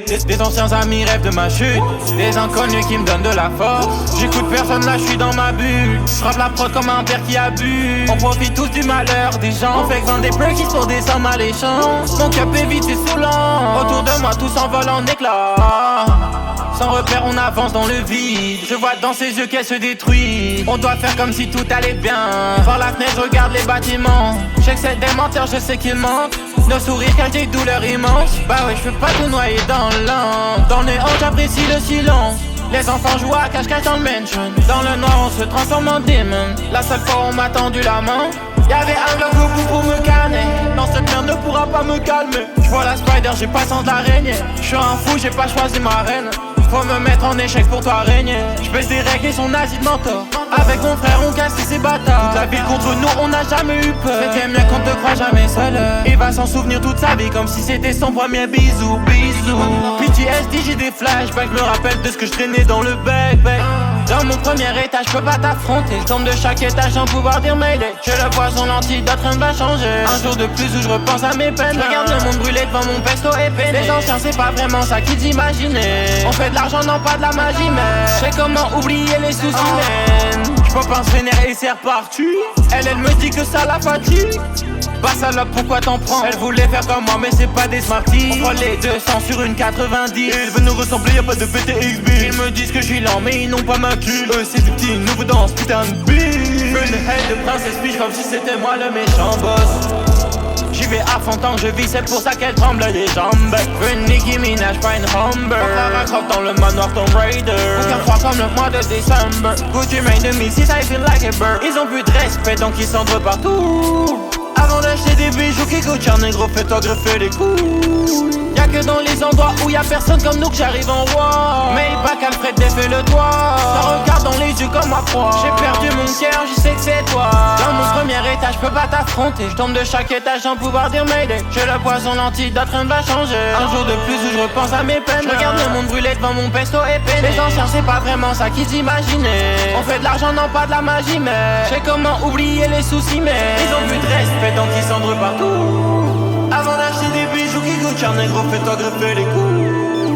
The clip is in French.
Des anciens amis rêvent de ma chute, des inconnus qui me donnent de la force. J'écoute personne, là je suis dans ma bulle. J'frappe la prod comme un père qui abuse. On profite tous du malheur des gens. On fait que vendre des perkies pour des sommes alléchantes. Mon cap est vite et saoulant. Autour de moi tout s'envole en éclats. Sans repère on avance dans le vide. Je vois dans ses yeux qu'elle se détruit. On doit faire comme si tout allait bien. Par la fenêtre je regarde les bâtiments. Je sais que c'est des menteurs, je sais qu'ils mentent. Nos sourires cachent des douleurs immenses. Bah ouais je peux pas tout noyer dans l'âme. Dans le néant j'apprécie le silence. Les enfants jouent à cache-cache dans le mansion. Dans le noir on se transforme en démon. La seule fois on m'a tendu la main, y'avait un bloc au bout pour me calmer. Non cette merde ne pourra pas me calmer. J'vois la spider, j'ai pas le sens d'araignée. J'suis un fou, j'ai pas choisi ma reine. Faut me mettre en échec pour toi régner. J'baisse des règles et son asile mentor. Avec mon frère on casse ces bâtards. Toute la ville contre nous on n'a jamais eu peur. C'était mieux qu'on te croit jamais seul. Il va s'en souvenir toute sa vie comme si c'était son premier bisou. PTSD j'ai des flashbacks. Je me rappelle de ce que je traînais dans le backpack. Dans mon premier étage, je peux pas t'affronter. Je tombe de chaque étage sans pouvoir dire mayday. Je le vois son antidote, rien ne va changer. Un jour de plus où je repense à mes peines. Je regarde le monde brûler devant mon pesto épais. Les anciens c'est pas vraiment ça qu'ils imaginaient. On fait de l'argent, non pas de la magie, mais je sais comment oublier les soucis, man. J'peux pas se vénérer et c'est reparti. Elle me dit que ça la fatigue. Bah salope pourquoi t'en prends? Elle voulait faire comme moi mais c'est pas des smarties. On prend les 200 sur une 90. Et ils veulent nous ressembler, y'a pas de PTXB. Ils me disent que je suis lent mais ils n'ont pas ma cul. Eux c'est des petits nouveaux dans ce putain de beat. J'fais une haine de princesse biche comme si c'était moi le méchant boss. J'y vais à fond tant que je vis, c'est pour ça qu'elle tremble les jambes. Veux une Nicki Minaj, pas une Humber. On raccroche dans le manoir Tomb Raider. Aucun froid comme le mois de décembre. Gucci Mane de 2006, I feel like a bird. Ils ont plus de respect donc ils s'entrent partout. Avant d'acheter des bijoux qui coûtent cher, négro, fais-toi greffer les couilles. Y'a que dans les endroits où y'a personne comme nous que j'arrive en roi. Mais il pas qu'Alfred défait le toit. Ça regarde dans les yeux comme ma proie. J'ai perdu mon cœur, je sais que c'est toi. Dans mon premier étage, je peux pas t'affronter. Je tombe de chaque étage sans pouvoir dire mayday. J'ai le poison l'antidote, rien ne va changer. Un jour de plus où je repense à mes peines. Je regarde le monde brûler devant mon pesto épais. Les anciens c'est pas vraiment ça qu'ils imaginaient. On fait de l'argent, non pas de la magie, mais je sais comment oublier les soucis, mais ils ont plus de respect donc ils cendrent partout. Avant d'acheter des bijoux qui coûtent cher, négro, fais-toi greffer les couilles.